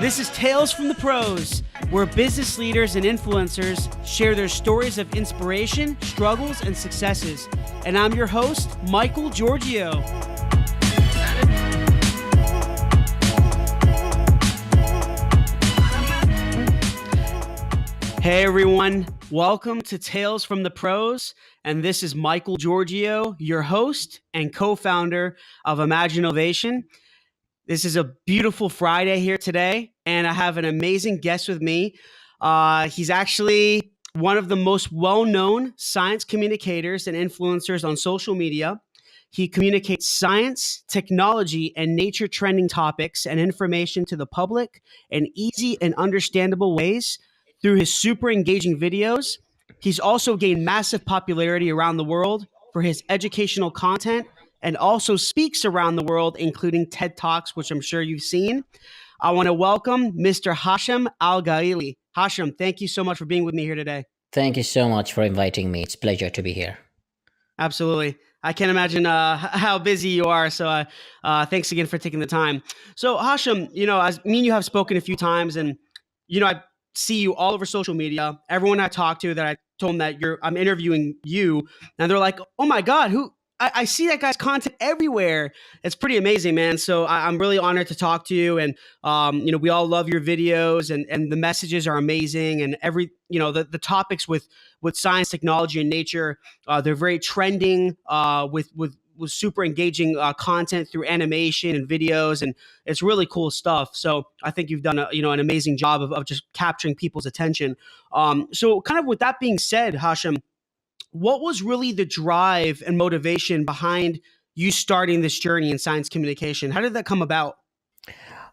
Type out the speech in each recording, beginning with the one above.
This is Tales from the Pros, where business leaders and influencers share their stories of inspiration, struggles, and successes. And I'm your host, Michael Giorgio. Hey everyone, welcome to Tales from the Pros, and this is Michael Giorgio, your host and co-founder of Imagine Innovation. This is a beautiful Friday here today, and I have an amazing guest with me. He's actually one of the most well-known science communicators and influencers on social media. He communicates science, technology, and nature trending topics and information to the public in easy and understandable ways through his super engaging videos. He's also gained massive popularity around the world for his educational content and also speaks around the world, including TED Talks, which I'm sure you've seen. I want to welcome Mr. Hashem Al-Ghaili. Hashem, thank you so much for being with me here today. Thank you so much for inviting me. It's a pleasure to be here. Absolutely. I can't imagine how busy you are. So thanks again for taking the time. So Hashem, as me and you have spoken a few times, and, I see you all over social media. Everyone I talk to that I told them that I'm interviewing you, and they're like, oh my God, I see that guy's content everywhere. It's pretty amazing, man. So I'm really honored to talk to you. And, we all love your videos, and the messages are amazing. And the topics with science, technology, and nature, they're very trending with super engaging content through animation and videos. And it's really cool stuff. So I think you've done an amazing job of just capturing people's attention. So kind of with that being said, Hashem, what was really the drive and motivation behind you starting this journey in science communication? How did that come about?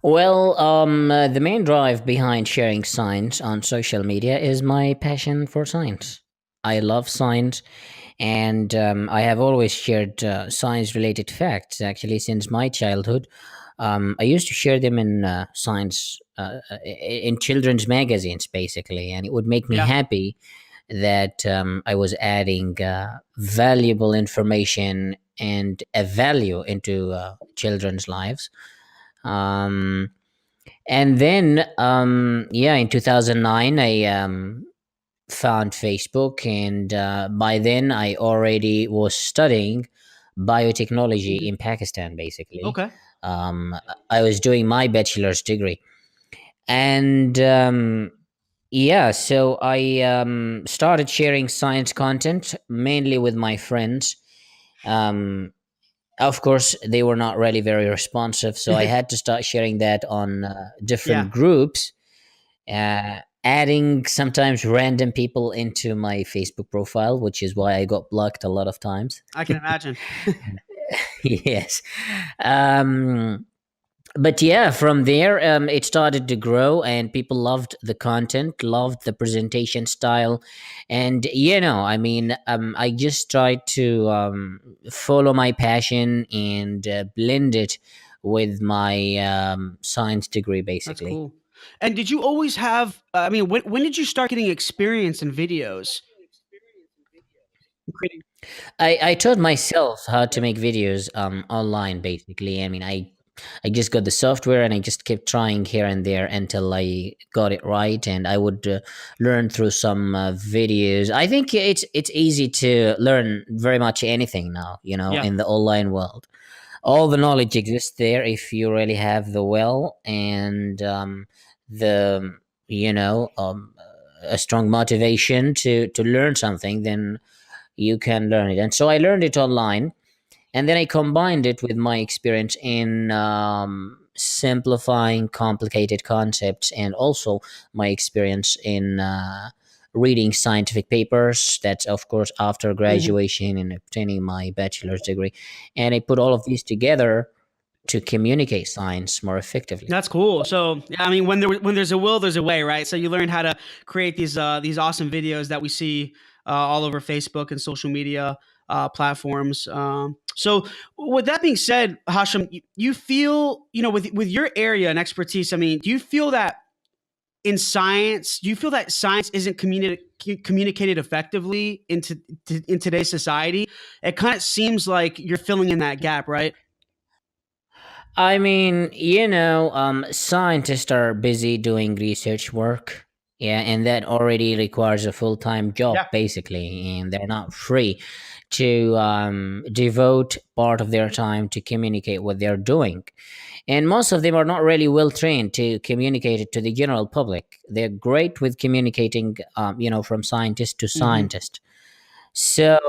Well, the main drive behind sharing science on social media is my passion for science. I love science, and I have always shared science-related facts, actually, since my childhood. I used to share them in science, in children's magazines, basically, and it would make me happy that I was adding valuable information and a value into children's lives. And then, in 2009, I found Facebook, and by then I already was studying biotechnology in Pakistan, basically. Okay. I was doing my bachelor's degree. And so I started sharing science content mainly with my friends. Of course, they were not really very responsive, so I had to start sharing that on different groups, adding sometimes random people into my Facebook profile, which is why I got blocked a lot of times. I can imagine. Yes. But from there, it started to grow, and people loved the content, loved the presentation style. And, I just tried to follow my passion and blend it with my science degree, basically. That's cool. And did you always have, when did you start getting experience in videos? I taught myself how to make videos online, basically. I just got the software, and I just kept trying here and there until I got it right. And I would learn through some videos. I think it's easy to learn very much anything now, in the online world. All the knowledge exists there if you really have the will and a strong motivation to learn something, then you can learn it. And so I learned it online. And then I combined it with my experience in simplifying complicated concepts, and also my experience in reading scientific papers. That's, of course, after graduation and obtaining my bachelor's degree. And I put all of these together to communicate science more effectively. That's cool. So, when there's a will, there's a way, right? So you learn how to create these awesome videos that we see all over Facebook and social media platforms. So with that being said, Hashem, you feel, with your area and expertise, do you feel that in science, science isn't communicated effectively in today's society? It kind of seems like you're filling in that gap, right? I mean, scientists are busy doing research work. Yeah, and that already requires a full time job, Yeah. basically, and they're not free to devote part of their time to communicate what they're doing. And most of them are not really well trained to communicate it to the general public. They're great with communicating, from scientist to Hmm. scientist. So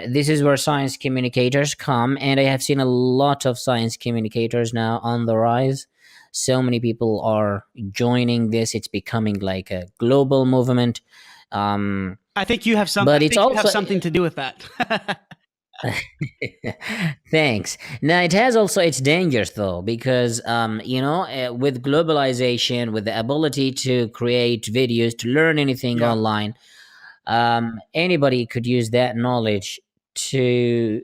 this is where science communicators come, and I have seen a lot of science communicators now on the rise. So many people are joining this; it's becoming like a global movement. Um, I think you have some. I but it's think you have also something to do with that. thanks. Now it has also its dangers though, because with globalization, with the ability to create videos, to learn anything Yeah. online, anybody could use that knowledge to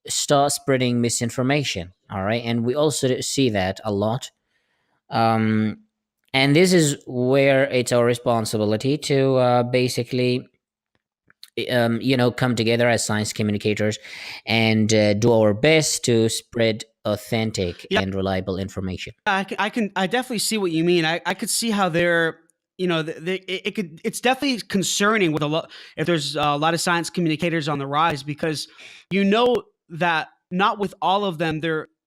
start spreading misinformation. All right, and we also see that a lot. Um, and this is where it's our responsibility to basically come together as science communicators and do our best to spread authentic Yeah. and reliable information. I definitely see what you mean. I could see how they're, it could, it's definitely concerning with a lot, if there's a lot of science communicators on the rise, because you know that not with all of them,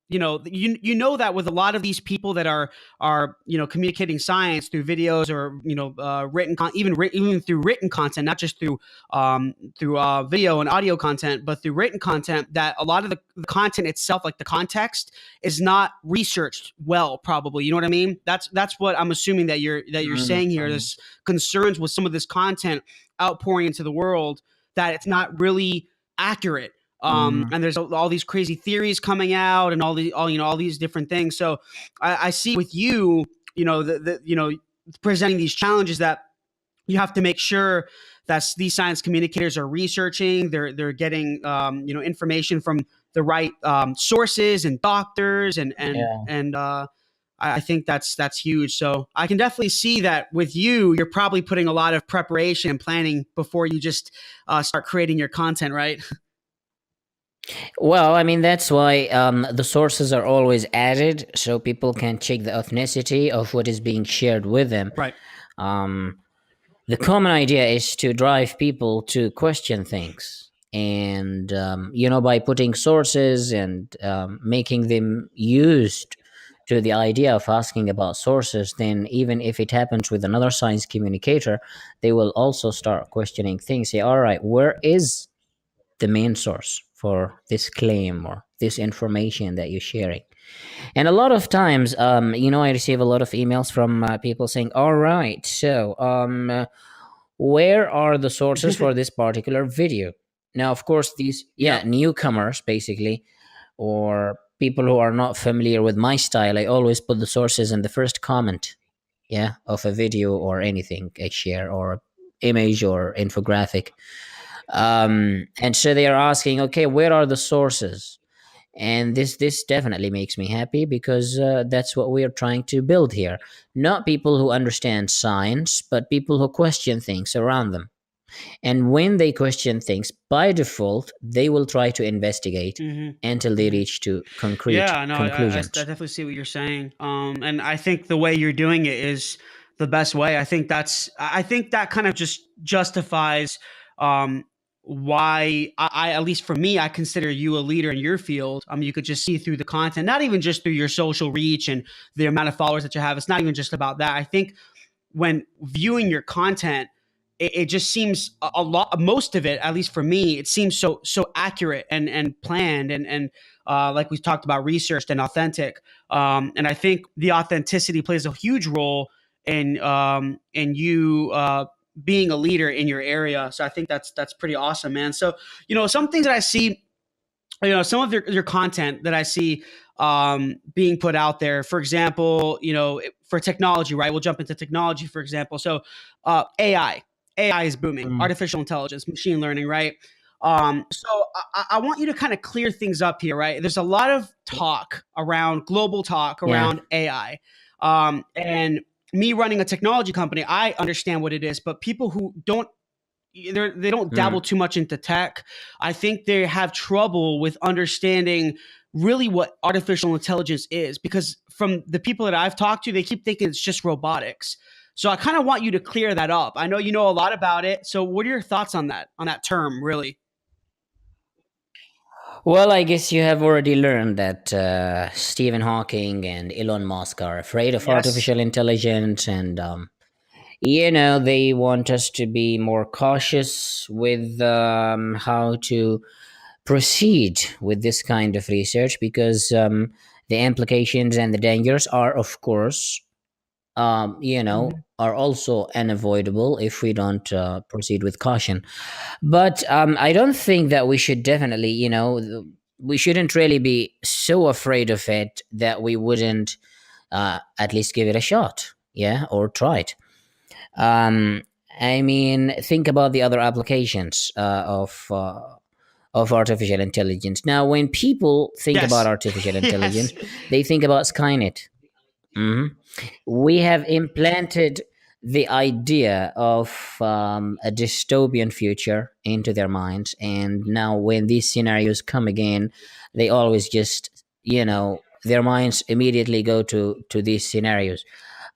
you know that with a lot of these people that are communicating science through videos or even through written content, not just through video and audio content, but through written content, that a lot of the content itself, like the context, is not researched well, probably. You know what I mean? That's what I'm assuming that you're saying here. Mhm. There's concerns with some of this content outpouring into the world, that it's not really accurate. Mhm. And there's all these crazy theories coming out, and all these different things. So I see with you, presenting these challenges, that you have to make sure that these science communicators are researching. They're getting information from the right sources and doctors, Yeah. and I think that's huge. So I can definitely see that with you, you're probably putting a lot of preparation and planning before you just start creating your content, right? Well, I mean, that's why the sources are always added so people can check the authenticity of what is being shared with them. Right. Um, the common idea is to drive people to question things. And, by putting sources and making them used to the idea of asking about sources, then even if it happens with another science communicator, they will also start questioning things. Say, all right, where is the main source for this claim or this information that you're sharing? And a lot of times, I receive a lot of emails from people saying, all right, so where are the sources for this particular video? Now, of course, these, Yep. newcomers basically, or people who are not familiar with my style, I always put the sources in the first comment, of a video or anything I share, or image or infographic. And so they are asking, okay, where are the sources? And this definitely makes me happy, because that's what we are trying to build here. Not people who understand science, but people who question things around them. And when they question things, by default they will try to investigate Hmm. until they Hmm. reach to concrete Yeah, no, I conclusions. definitely see what you're saying. And I think the way you're doing it is the best way. I think that kind of just justifies um, why at least for me, I consider you a leader in your field. You could just see through the content, not even just through your social reach and the amount of followers that you have. It's not even just about that. I think when viewing your content, it just seems a lot, most of it, at least for me, it seems so accurate and planned, and like we talked about, researched and authentic. And I think the authenticity plays a huge role in you being a leader in your area. So I think that's pretty awesome, man. So some things that I see, some of your content that I see being put out there, for example, for technology, right? We'll jump into technology, for example. So AI is booming, Mm, artificial intelligence, machine learning, right? So I want you to kind of clear things up here, right? There's a lot of talk around, global talk yeah. around AI, and me running a technology company, I understand what it is, but people who they don't dabble Mm, too much into tech, I think they have trouble with understanding really what artificial intelligence is, because from the people that I've talked to, they keep thinking it's just robotics. So I kind of want you to clear that up. I know you know a lot about it. So what are your thoughts on that term, really? Well, I guess you have already learned that Stephen Hawking and Elon Musk are afraid of Yes. artificial intelligence, and they want us to be more cautious with how to proceed with this kind of research because the implications and the dangers are, of course, Mhm. are also unavoidable if we don't proceed with caution. But I don't think that we should definitely, we shouldn't really be so afraid of it that we wouldn't at least give it a shot, yeah, or try it. Um, I mean, think about the other applications of artificial intelligence. Now, when people think about Yes. artificial intelligence, Yes. they think about Skynet. Mhm. We have implanted the idea of a dystopian future into their minds, and now when these scenarios come again, they always just, their minds immediately go to these scenarios.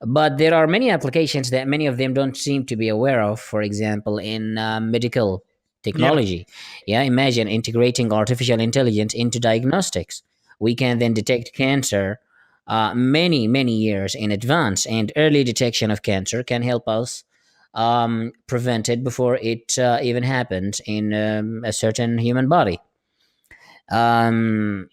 But there are many applications that many of them don't seem to be aware of. For example, in medical Yeah. technology, yeah, imagine integrating artificial intelligence into diagnostics. We can then detect cancer many years in advance, and early detection of cancer can help us prevent it before it even happens in a certain human body. Um,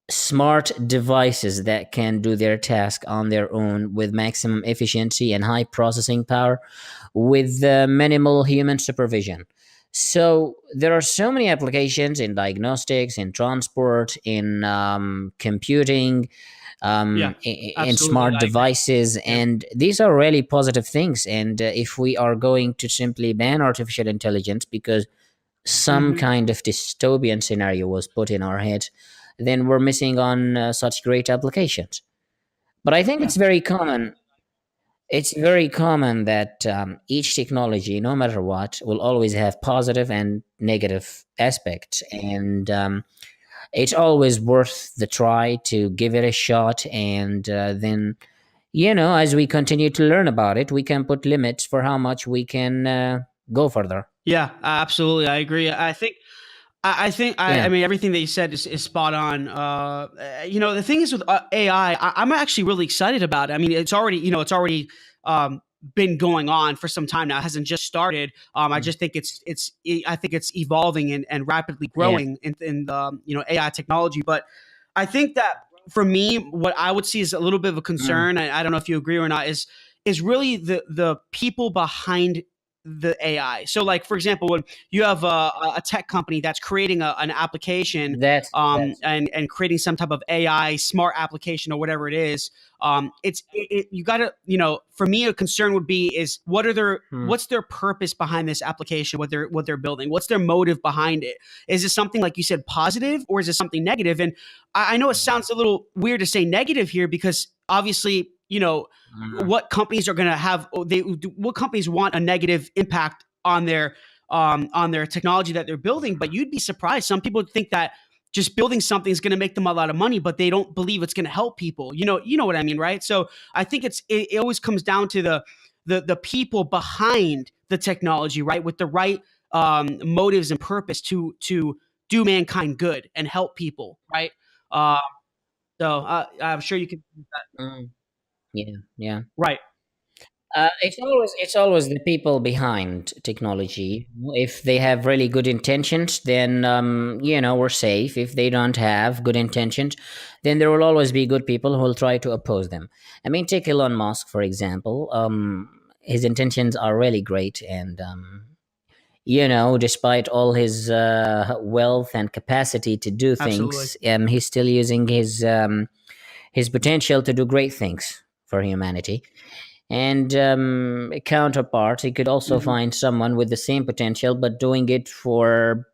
Smart devices that can do their task on their own with maximum efficiency and high processing power with minimal human supervision. So there are so many applications in diagnostics, in transport, in computing, Yeah. in Absolutely. smart I agree. devices, Yeah. and these are really positive things. And if we are going to simply ban artificial intelligence because some Hmm. kind of dystopian scenario was put in our heads, then we're missing on such great applications. But I think Yeah. it's very common. It's very common that each technology, no matter what, will always have positive and negative aspects, and it's always worth the try to give it a shot. And then, as we continue to learn about it, we can put limits for how much we can go further. Yeah. Absolutely. I agree. I Yeah. mean, everything that you said is spot on. The thing is with AI, am actually really excited about it. I mean, it's already um, been going on for some time now. It hasn't just started. I Mm. just think I think it's evolving and rapidly Yeah. growing in the AI technology. But I think that for me, what I would see is a little bit of a Mm. concern. I don't know if you agree or not. Is really the people behind the AI. So, like for example, when you have a tech company that's creating an application That's and creating some type of AI smart application or whatever it is. You got to, for me, a concern would be is mm. what's their purpose behind this application, what they're building, what's their motive behind it? Is it something like you said positive, or is it something negative? And I know it sounds a little weird to say negative here because obviously, Mm. what companies are going to have what companies want a negative impact on their technology that they're building. But you'd be surprised, some people think that just building something is going to make them a lot of money, but they don't believe it's going to help people. You know what I mean, right? So I think it always comes down to the people behind the technology, right, with the right motives and purpose to do mankind good and help people, right? uh, I'm sure you can. Mm. Yeah, yeah. Right. It's always the people behind technology. If they have really good intentions, then we're safe. If they don't have good intentions, then there will always be good people who will try to oppose them. I mean, take Elon Musk for example. His intentions are really great, and despite all his wealth and capacity to do Absolutely. things, he's still using his potential to do great things for humanity. And a counterpart, he could also Hmm. find someone with the same potential, but doing it for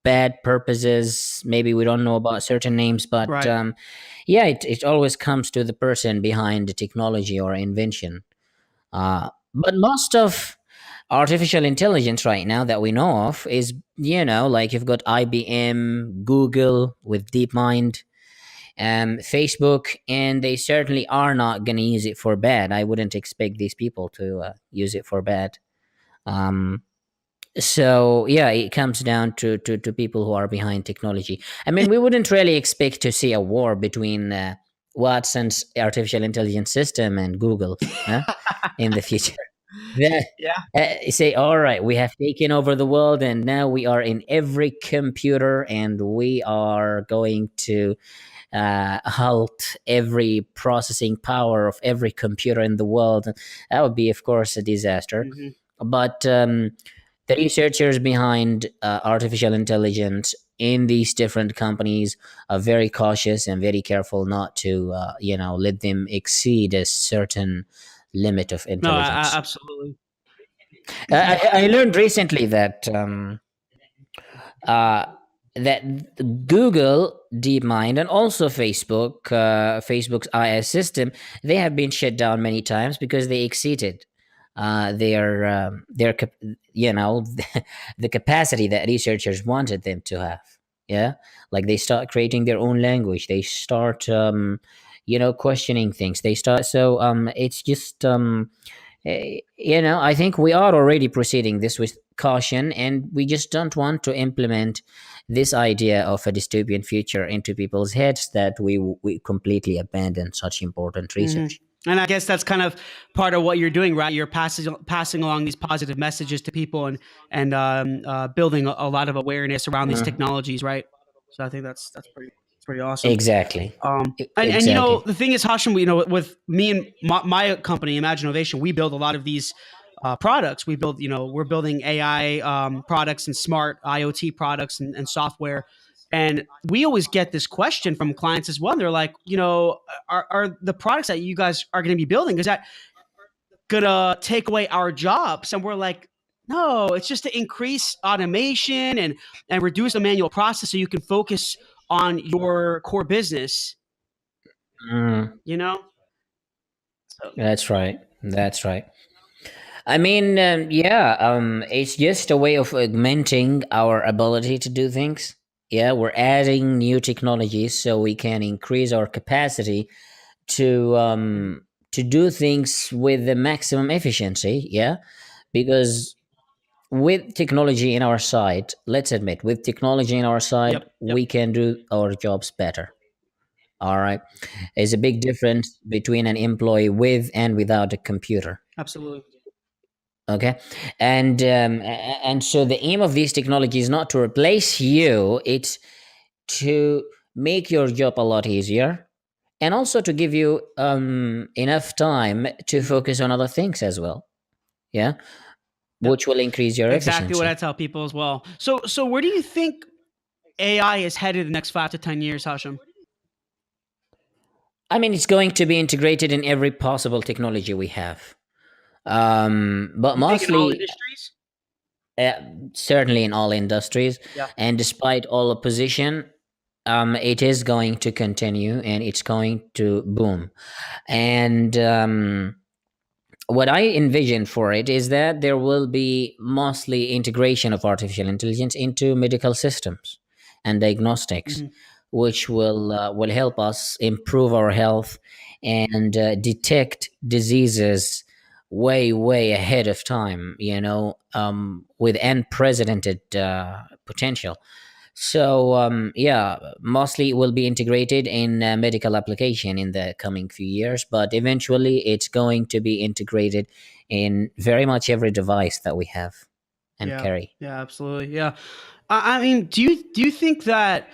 bad purposes. Maybe we don't know about certain names, but Right. yeah, it always comes to the person behind the technology or invention. But most of artificial intelligence right now that we know of is, like you've got IBM, Google with DeepMind, Facebook, and they certainly are not going to use it for bad. I wouldn't expect these people to use it for bad. Um, so yeah, it comes down to people who are behind technology. I mean, we wouldn't really expect to see a war between Watson's artificial intelligence system and Google in the future. Yeah. Yeah. Say, all right, we have taken over the world, and now we are in every computer, and we are going to halt every processing power of every computer in the world. That would be, of course, a disaster. Hmm. But the researchers behind artificial intelligence in these different companies are very cautious and very careful not to, let them exceed a certain limit of No, intelligence. absolutely. I learned recently that uh, that Google DeepMind and also Facebook's AI system, they have been shut down many times because they exceeded their the capacity that researchers wanted them to have. Yeah, like they start creating their own language. They start questioning things. They start so it's just I think we are already proceeding this with caution, and we just don't want to implement this idea of a dystopian future into people's heads that we completely abandon such important Hmm. research. And I guess that's kind of part of what you're doing, right? You're passing along these positive messages to people and building a lot of awareness around these Mm, technologies, right? So I think that's pretty awesome. exactly. And Exactly. the thing is, Hashem, with me and my company, Imagine Innovation, we build a lot of these products. We build, we're building AI products and smart IoT products and software. And we always get this question from clients as well. They're like, are the products that you guys are going to be building, is that going to take away our jobs? And we're like, no, it's just to increase automation and reduce the manual process so you can focus on your core business, Mm, you know? So, that's right. That's right. I mean, yeah, it's just a way of augmenting our ability to do things. Yeah, we're adding new technologies so we can increase our capacity to mhm. do things with the maximum efficiency. Yeah, because with technology in our side, let's admit, with technology in our side, Yep, yep, we can do our jobs better. All right, there's a big difference between an employee with and without a computer. absolutely. Okay, and so the aim of these technologies is not to replace you; it's to make your job a lot easier, and also to give you enough time to Mhm. focus on other things as well. Yeah, Yep, which will increase your exactly what I efficiency. tell people as well. So where do you think AI is headed in the next 5 to 10 years, Hashem? I mean, it's going to be integrated in every possible technology we have, but You think in all mostly, industries? uh, certainly in all industries. Yeah, And despite all opposition, it is going to continue and it's going to boom. And what I envision for it is that there will be mostly integration of artificial intelligence into medical systems and diagnostics, hmm, which will help us improve our health and detect diseases way ahead of time. With unprecedented potential. So yeah, mostly it will be integrated in medical application in the coming few years, but eventually it's going to be integrated in very much every device that we have and yeah, carry. yeah, absolutely, yeah. I mean, do you think that?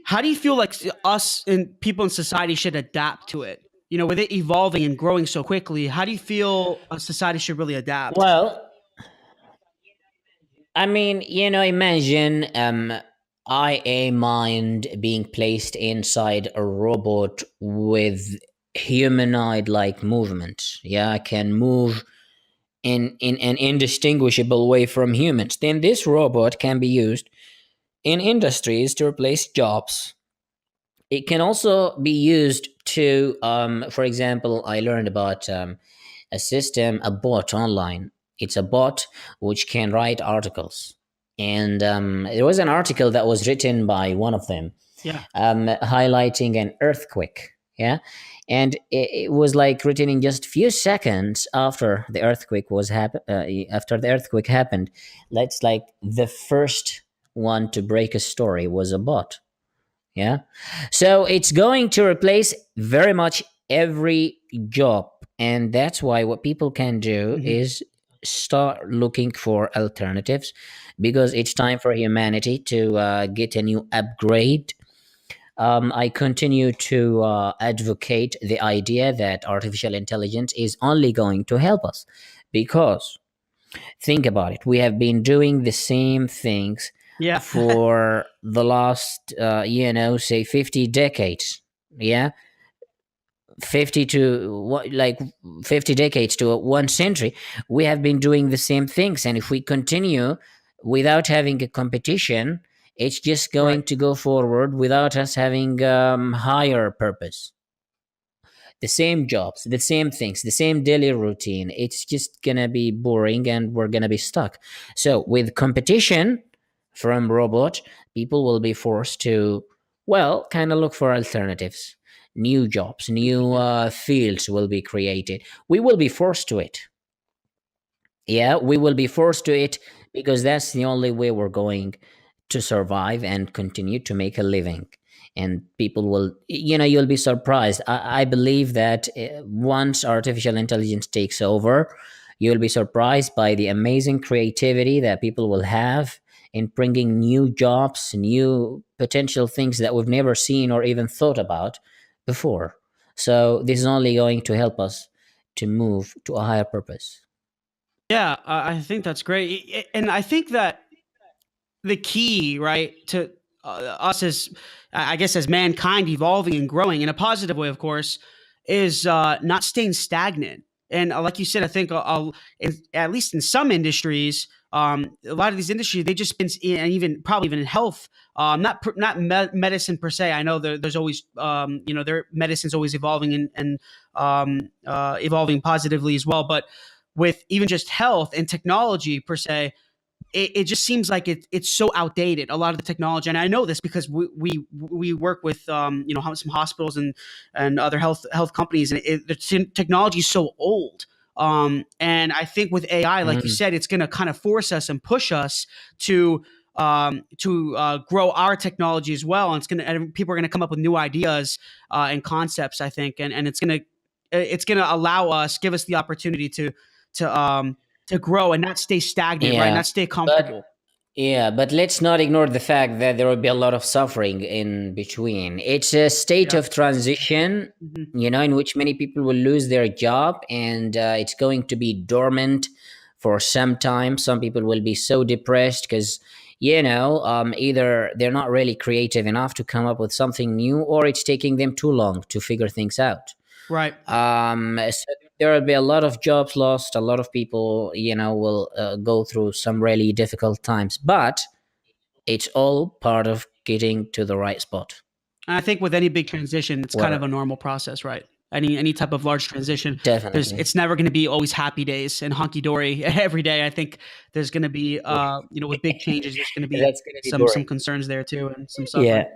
How do you feel like us and people in society should adapt to it? With it evolving and growing so quickly, how do you feel a society should really adapt? Well, I mean, imagine a mind being placed inside a robot with humanoid like movement. Yeah, can move in an indistinguishable way from humans. Then this robot can be used in industries to replace jobs. It can also be used to, for example, I learned about a system, a bot online. It's a bot which can write articles. And there was an article that was written by one of them. Yeah. highlighting an earthquake. Yeah, and it was like written in just few seconds after the earthquake after the earthquake happened. That's like the first one to break a story was a bot. Yeah, so it's going to replace very much every job, and that's why what people can do Hmm. is start looking for alternatives, because it's time for humanity to get a new upgrade. I continue to advocate the idea that artificial intelligence is only going to help us, because think about it. We have been doing the same things Yeah. for the last, say 50 decades. Yeah. 50 to like 50 decades to 1 century. We have been doing the same things. And if we continue without having a competition, it's just Right. going to go forward without us having higher purpose. The same jobs, the same things, the same daily routine. It's just gonna be boring and we're gonna be stuck. So with competition from robot, people will be forced to, well, kind of look for alternatives. New jobs, new Interesting. fields will be created. We will be forced to it. Yeah, we will be forced to it, because that's the only way we're going to survive and continue to make a living. And people will, you'll be surprised. I believe that once artificial intelligence takes over, you'll be surprised by the amazing creativity that people will have in bringing new jobs, new potential things that we've never seen or even thought about before. So this is only going to help us to move to a higher purpose. Yeah, I think that's great, and I think that the key, right, to us as, I guess, as mankind evolving and growing in a positive way, of course, is not staying stagnant. And like you said, I think at least in some industries, a lot of these industries they just been, and even probably even in health, not medicine per se. I know there's always their medicine's always evolving and evolving positively as well, but with even just health and technology per se, it just seems like it's so outdated. A lot of the technology, and I know this because we work with some hospitals and other health companies, and the technology is so old. And I think with AI, like you Mm. said, it's going to kind of force us and push us to grow our technology as well. And people are going to come up with new ideas and concepts. I think, and it's gonna allow us, give us the opportunity to um, to grow and not stay stagnant, right? Yeah, Not stay but comfortable. but let's not ignore the fact that there will be a lot of suffering in between. It's a state Yeah. of transition, Mhm. in which many people will lose their job, and it's going to be dormant for some time. Some people will be so depressed because, either they're not really creative enough to come up with something new, or it's taking them too long to figure things out. Right. So there will be a lot of jobs lost. A lot of people, will go through some really difficult times, but it's all part of getting to the right spot. And I think with any big transition, it's kind of Where a normal process, right? Any type of large transition, definitely, it's never going to be always happy days and hunky dory every day. I think there's going to be with big changes, there's going to be that's gonna be some boring. concerns there too and some Yeah, suffering.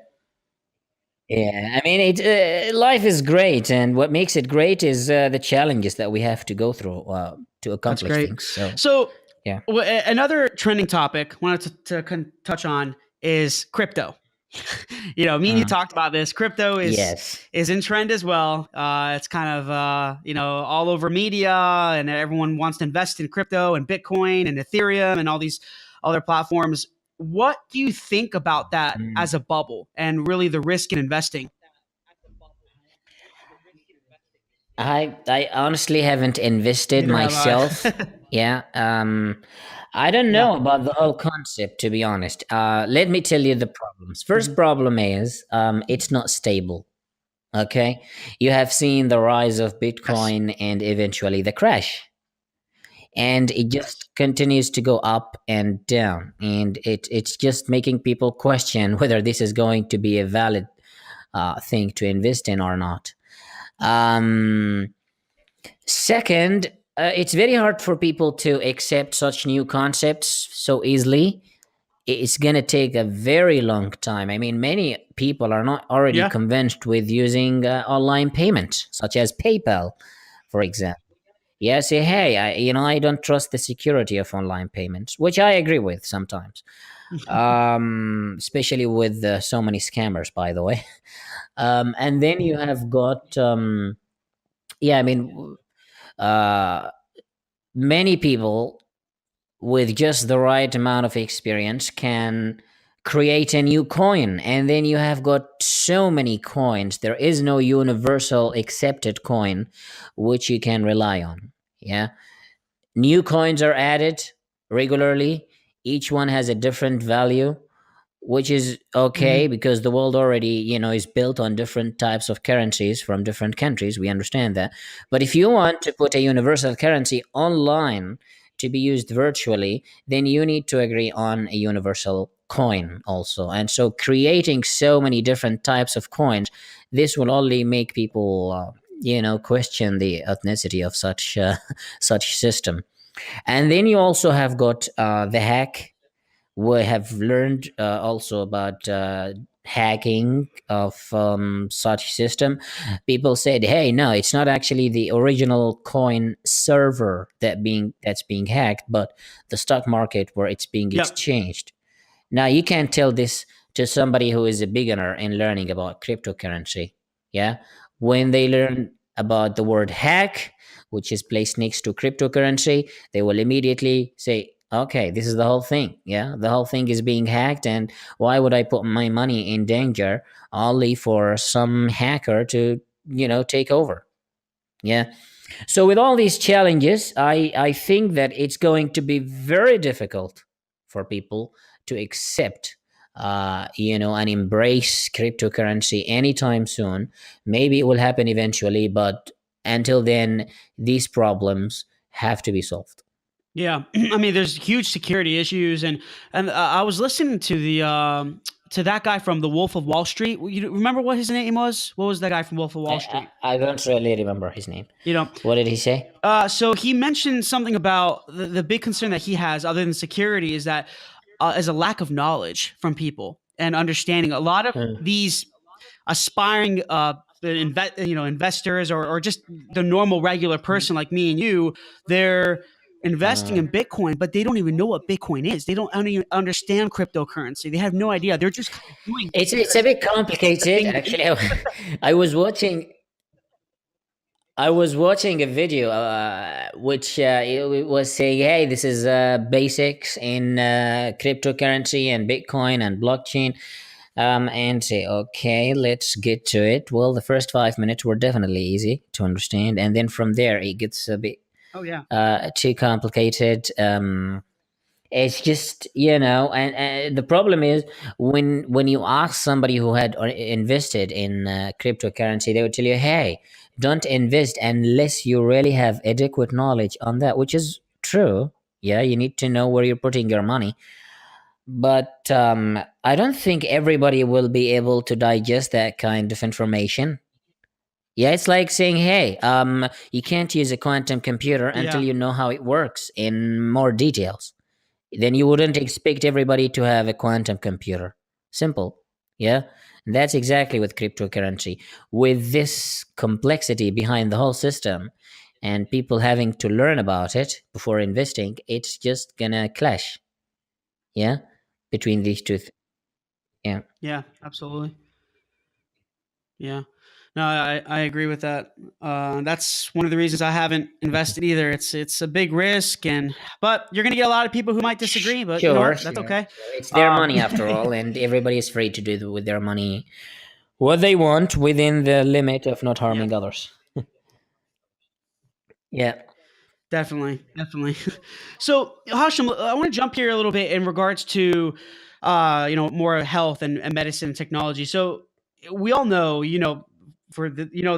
yeah. I mean, life is great, and what makes it great is the challenges that we have to go through to That's accomplish great. things. So So yeah, another trending topic I wanted to touch on is crypto. Me and you mm, talked about this. Crypto yes. is in trend as well. It's kind of all over media, and everyone wants to invest in crypto and Bitcoin and Ethereum and all these other platforms. What do you think about that Mm. as a bubble and really the risk in investing? I honestly haven't invested Neither have myself. I. Yeah. I don't Yeah. know about the whole concept, to be honest. Let me tell you the problems. First Mhm. problem is it's not stable. Okay. You have seen the rise of Yes. Bitcoin and eventually the crash. And it just continues to go up and down. And it's just making people question whether this is going to be a valid thing to invest in or not. Um, Second, it's very hard for people to accept such new concepts so easily. it's going to take a very long time. I mean, many people are not already Yeah. convinced with using online payments, such as PayPal, for example. Yeah, say, hey, I don't trust the security of online payments, which I agree with sometimes, especially with so many scammers, by the way. And then you have got, yeah, I mean, uh, many people with just the right amount of experience can create a new coin, and then you have got so many coins. There is no universal accepted coin which you can rely on. Yeah, new coins are added regularly. Each one has a different value, which is okay Hmm. because the world already, is built on different types of currencies from different countries. We understand that. But if you want to put a universal currency online to be used virtually, then you need to agree on a universal coin also. And so creating so many different types of coins, this will only make people question the ethnicity of such such system. And then you also have got the hack. We have learned also about hacking of such system. People said, hey, no, it's not actually the original coin server that's being hacked, but the stock market where it's being Yep. exchanged. Now you can't tell this to somebody who is a beginner in learning about cryptocurrency. Yeah. When they learn about the word hack, which is placed next to cryptocurrency, they will immediately say, okay, this is the whole thing. Yeah. The whole thing is being hacked. And why would I put my money in danger only for some hacker to, take over? Yeah. So with all these challenges, I think that it's going to be very difficult for people to accept, and embrace cryptocurrency anytime soon. Maybe it will happen eventually, but until then, these problems have to be solved. Yeah, I mean, there's huge security issues, and I was listening to that guy from The Wolf of Wall Street. You remember what his name was? What was that guy from Wolf of Wall Street? I don't really remember his name. You know, What did he say? so he mentioned something about the big concern that he has, other than security, is a lack of knowledge from people and understanding. A lot of Mm, these aspiring investors, or just the normal regular person like me and you, they're investing in mm. Bitcoin, but they don't even know what Bitcoin is. They don't even understand cryptocurrency. They have no idea. They're just kind of doing it It's a because bit it's the complicated, thing to do. actually. I was watching I was watching a video which it was saying, "Hey, this is basics in cryptocurrency and Bitcoin and blockchain." And say, "Okay, let's get to it." Well, the first 5 minutes were definitely easy to understand, and then from there it gets a bit Oh yeah. too complicated. It's just, and the problem is when you ask somebody who had invested in cryptocurrency, they would tell you, hey, don't invest unless you really have adequate knowledge on that, which is true. Yeah, you need to know where you're putting your money, but I don't think everybody will be able to digest that kind of information. Yeah, it's like saying, hey, you can't use a quantum computer until Yeah. you know how it works in more details. Then you wouldn't expect everybody to have a quantum computer. Simple. Yeah. And that's exactly with cryptocurrency. With this complexity behind the whole system and people having to learn about it before investing, it's just gonna clash. Yeah. Between these two. Yeah. Yeah. Absolutely. Yeah. No, I agree with that. That's one of the reasons I haven't invested either. It's a big risk, but you're gonna get a lot of people who might disagree. But you know Sure, what? That's sure, okay. sure. It's their Um, money after all, and everybody is free to do with their money what they want within the limit of not yeah. harming others. Yeah. Definitely, definitely. So, Hashim, I want to jump here a little bit in regards to, more health and medicine and technology. So, we all know,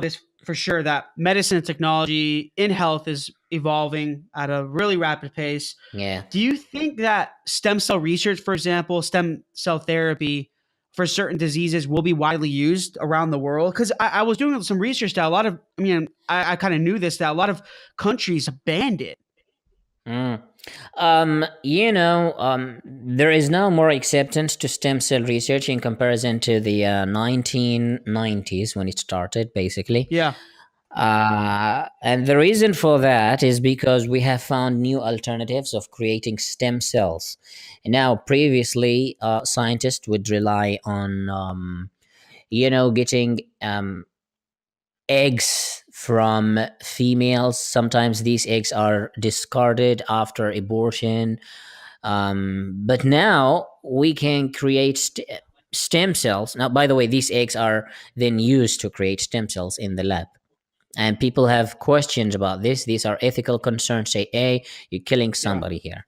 this for sure, that medicine and technology in health is evolving at a really rapid pace. Yeah. Do you think that stem cell research, for example, stem cell therapy for certain diseases will be widely used around the world? Because I was doing some research that a lot of, I mean, I kind of knew this, that a lot of countries banned it. Mm. There is now more acceptance to stem cell research in comparison to the 1990s when it started, basically. Yeah. And the reason for that is because we have found new alternatives of creating stem cells. Now, previously, scientists would rely on, getting eggs from females. Sometimes these eggs are discarded after abortion. But now we can create stem cells. Now, by the way, these eggs are then used to create stem cells in the lab. And people have questions about this. These are ethical concerns. Say, hey, you're killing Yeah. somebody here.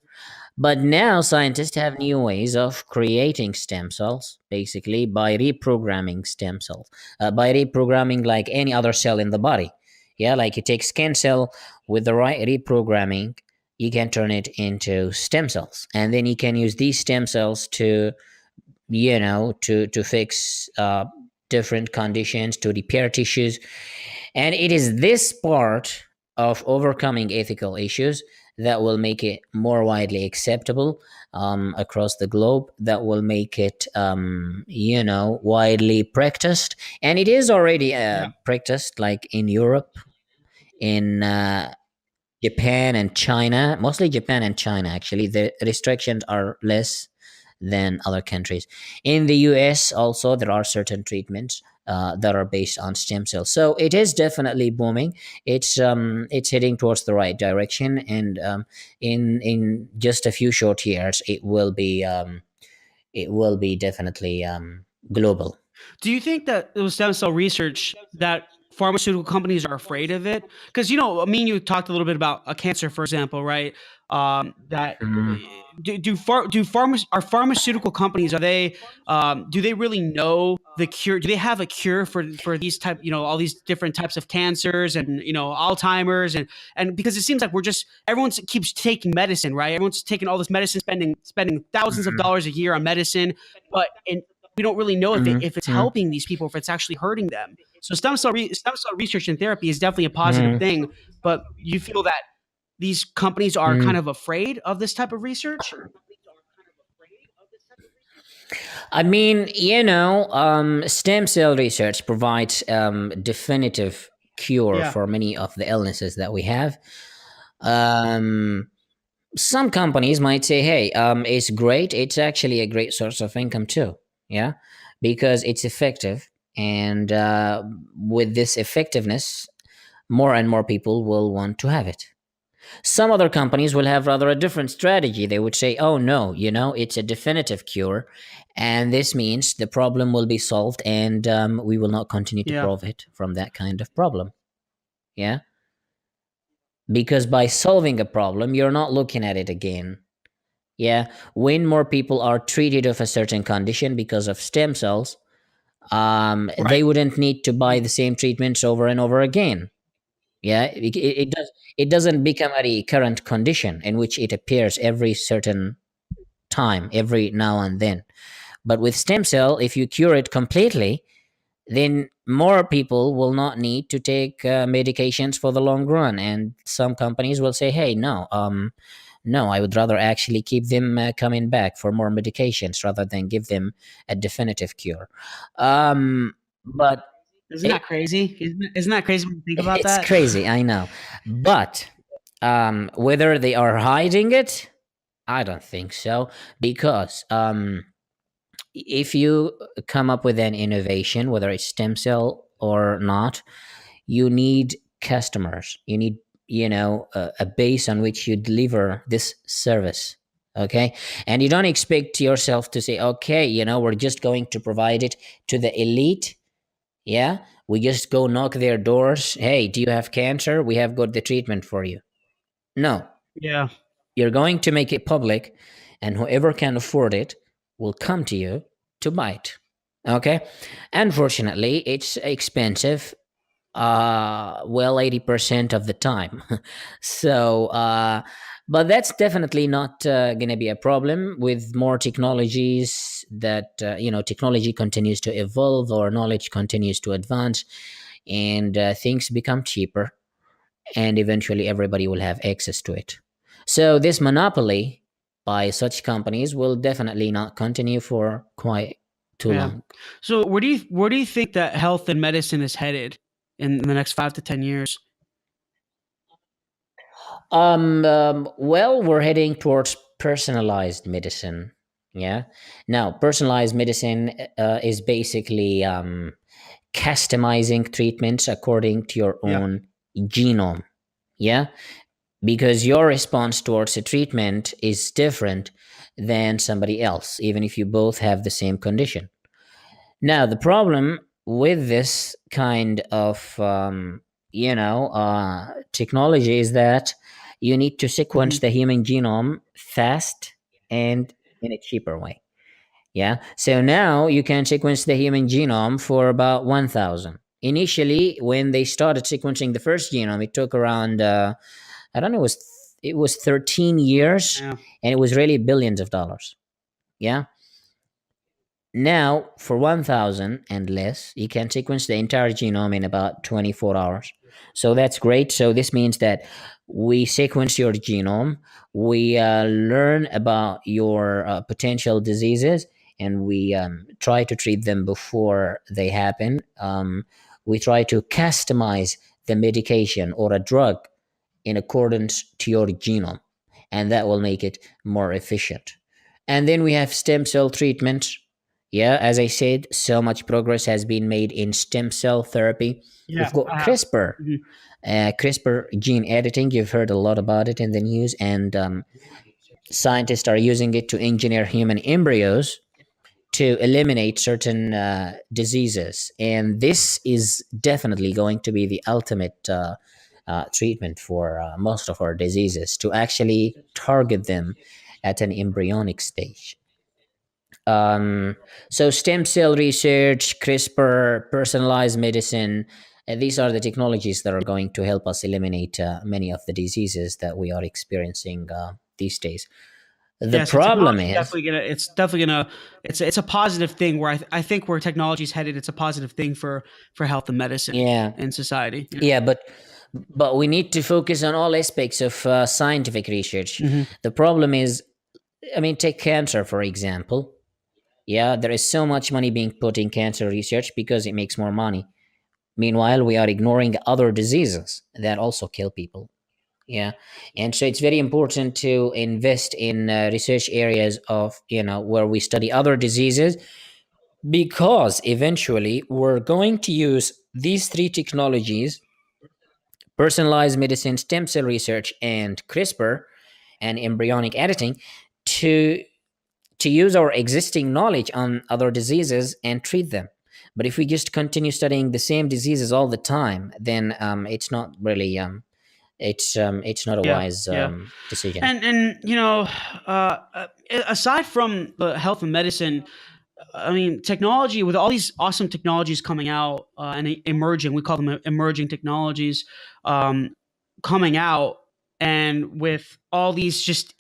But now scientists have new ways of creating stem cells, basically by reprogramming stem cells, by reprogramming like any other cell in the body. Yeah, like you take skin cell with the right reprogramming, you can turn it into stem cells, and then you can use these stem cells to, to fix different conditions, to repair tissues, and it is this part of overcoming ethical issues that will make it more widely acceptable across the globe, that will make it, widely practiced. And it is already Yeah. practiced, like in Europe, in Japan and China, mostly Japan and China, actually. The restrictions are less than other countries. In the US, also, there are certain treatments that are based on stem cells. So it is definitely booming. It's heading towards the right direction, and in just a few short years, it will be definitely global. Do you think that it was stem cell research that pharmaceutical companies are afraid of it? Because me and you talked a little bit about a cancer, for example, right? That Mhm. are pharmaceutical companies, are they do they really know the cure? Do they have a cure for these type, all these different types of cancers and Alzheimer's, and because it seems like everyone keeps taking medicine, right? Everyone's taking all this medicine, spending thousands of Mhm. dollars a year on medicine, but we don't really know Mhm. if it's Mhm. helping these people, if it's actually hurting them. So stem cell research and therapy is definitely a positive Mhm. thing, but you feel that these companies are kind Mhm. of afraid of this type of research? I mean, stem cell research provides definitive cure Yeah. for many of the illnesses that we have. Um, some companies might say, "Hey, it's great. It's actually a great source of income too." Yeah, because it's effective, and with this effectiveness, more and more people will want to have it. Some other companies will have rather a different strategy. They would say, oh, no, it's a definitive cure. And this means the problem will be solved, and we will not continue to Yeah. profit from that kind of problem. Yeah. Because by solving a problem, you're not looking at it again. Yeah. When more people are treated of a certain condition because of stem cells, Right. they wouldn't need to buy the same treatments over and over again. Yeah, it doesn't become a recurrent condition in which it appears every certain time, every now and then. But with stem cell, if you cure it completely, then more people will not need to take medications for the long run, and some companies will say, hey, no, no, I would rather actually keep them coming back for more medications rather than give them a definitive cure. But Isn't it, that crazy? Isn't that crazy when you think about it's that? crazy, I know. But whether they are hiding it, I don't think so. Because if you come up with an innovation, whether it's stem cell or not, you need customers. You need, a base on which you deliver this service. Okay. And you don't expect yourself to say, okay, we're just going to provide it to the elite. Yeah. We just go knock their doors. Hey, do you have cancer? We have got the treatment for you. No, Yeah. you're going to make it public, and whoever can afford it will come to you to buy it. Okay. Unfortunately, it's expensive. Well, 80% of the time. So, but that's definitely not going to be a problem with more technologies that, technology continues to evolve, or knowledge continues to advance, and things become cheaper, and eventually everybody will have access to it. So this monopoly by such companies will definitely not continue for quite too Yeah. long. So where do you think that health and medicine is headed in the next 5 to 10 years? Well, we're heading towards personalized medicine. Yeah. Now, personalized medicine is basically customizing treatments according to your Yeah. own genome. Yeah. Because your response towards a treatment is different than somebody else, even if you both have the same condition. Now, the problem with this kind of technology is that you need to sequence Mhm. the human genome fast and in a cheaper way. Yeah. So now you can sequence the human genome for about 1,000. Initially, when they started sequencing the first genome, it took around I don't know, it was 13 years, Yeah. and it was really billions of dollars. Yeah. Now, for 1,000 and less, you can sequence the entire genome in about 24 hours. So that's great. So this means that we sequence your genome, we learn about your potential diseases, and we try to treat them before they happen. We try to customize the medication or a drug in accordance to your genome, and that will make it more efficient. And then we have stem cell treatment. Yeah, as I said, so much progress has been made in stem cell therapy. Yeah. We've got I have. CRISPR, Mhm. CRISPR gene editing. You've heard a lot about it in the news, and scientists are using it to engineer human embryos to eliminate certain diseases. And this is definitely going to be the ultimate treatment for most of our diseases, to actually target them at an embryonic stage. Um, so, stem cell research, CRISPR, personalized medicine, these are the technologies that are going to help us eliminate many of the diseases that we are experiencing these days. The Yeah, so problem technology is, definitely gonna it's a positive thing where I think where technology is headed, it's a positive thing for health and medicine yeah, in society. Yeah. yeah, but we need to focus on all aspects of scientific research. Mhm. The problem is, I mean, take cancer for example. Yeah, there is so much money being put in cancer research because it makes more money. Meanwhile, we are ignoring other diseases that also kill people. Yeah, and so it's very important to invest in research areas of where we study other diseases, because eventually we're going to use these three technologies: personalized medicine, stem cell research, and CRISPR and embryonic editing, to use our existing knowledge on other diseases and treat them. But if we just continue studying the same diseases all the time, then it's not really it's not a Yeah, wise yeah. decision. And aside from the health and medicine, I mean, technology with all these awesome technologies coming out and emerging, we call them emerging technologies, um, coming out, and with all these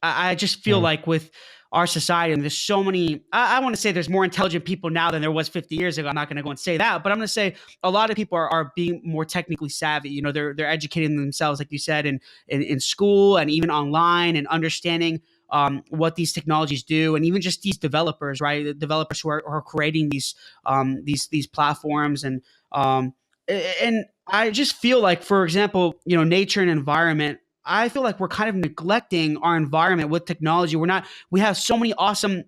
I just feel Mm. like with our society, and there's so many. I want to say there's more intelligent people now than there was 50 years ago. I'm not going to go and say that, but I'm going to say a lot of people are being more technically savvy. You know, they're educating themselves, like you said, in school and even online, and understanding what these technologies do, and even just these developers, right? The developers who are creating these platforms, um, and I just feel like, for example, nature and environment. I feel like we're kind of neglecting our environment with technology. We have so many awesome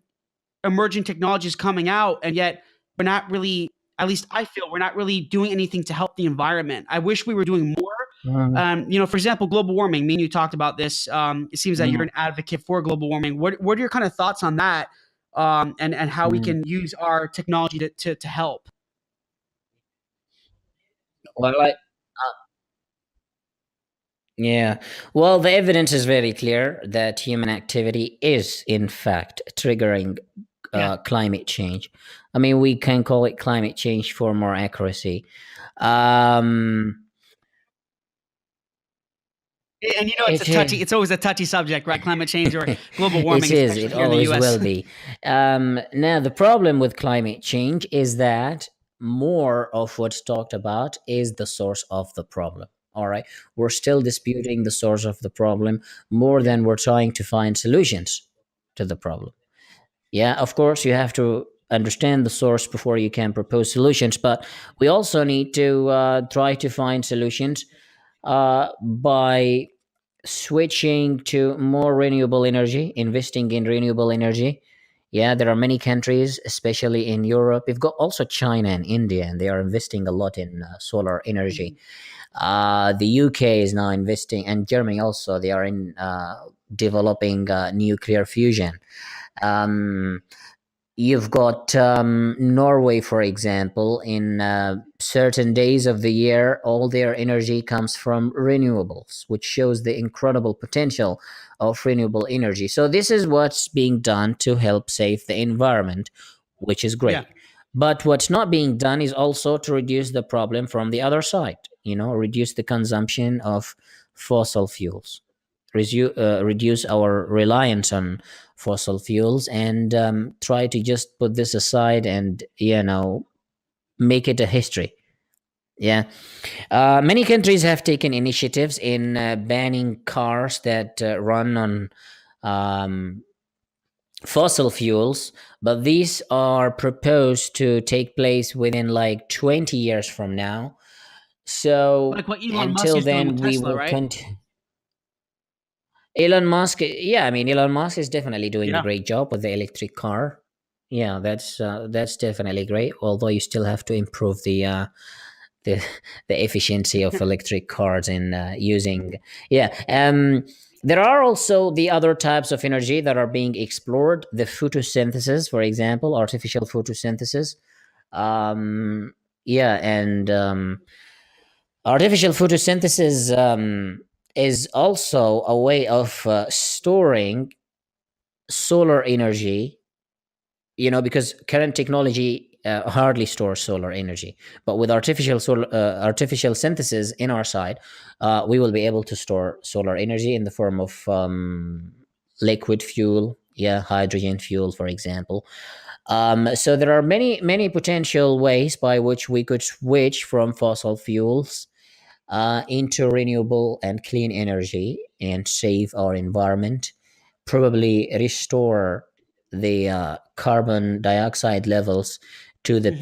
emerging technologies coming out, and yet we're not really. At least I feel we're not really doing anything to help the environment. I wish we were doing more. Mm. For example, global warming. Me and you talked about this. It seems that you're Mm. an advocate for global warming. What are your kind of thoughts on that? And how we Mm. can use our technology to help? Well, yeah. Well, the evidence is very clear that human activity is, in fact, triggering Yeah. climate change. I mean, we can call it climate change for more accuracy. Um, And it is. it's always a touchy subject, right? Climate change or global It warming, is. It especially here in the always U.S. will be. Now, the problem with climate change is that more of what's talked about is the source of the problem. All right, we're still disputing the source of the problem more Yeah. than we're trying to find solutions to the problem. Yeah, of course, you have to understand the source before you can propose solutions, but we also need to try to find solutions by switching to more renewable energy, investing in renewable energy. Yeah, there are many countries, especially in Europe. We've got also China and India, and they are investing a lot in solar energy. Mhm. The UK is now investing, and Germany also. They are in developing nuclear fusion. Um, You've got Norway, for example, in certain days of the year, all their energy comes from renewables, which shows the incredible potential of renewable energy. So, this is what's being done to help save the environment, which is Yeah. great. But what's not being done is also to reduce the problem from the other side, reduce the consumption of fossil fuels, reduce our reliance on fossil fuels, and try to just put this aside and make it a history. Yeah, many countries have taken initiatives in banning cars that run on um, fossil fuels, but these are proposed to take place within like 20 years from now. So Like what Elon Musk until is doing then with we Tesla, will right? continue. Elon Musk, yeah, I mean, Elon Musk is definitely doing a Yeah. great job with the electric car. Yeah, that's definitely great. Although you still have to improve the the efficiency of electric cars in using. Yeah, there are also the other types of energy that are being explored. The photosynthesis, for example, artificial photosynthesis. Um, yeah, and artificial photosynthesis is also a way of storing solar energy, because current technology hardly stores solar energy. But with artificial synthesis in our side, we will be able to store solar energy in the form of liquid fuel, yeah, hydrogen fuel, for example. So there are many potential ways by which we could switch from fossil fuels into renewable and clean energy and save our environment, probably restore the carbon dioxide levels to the Hmm.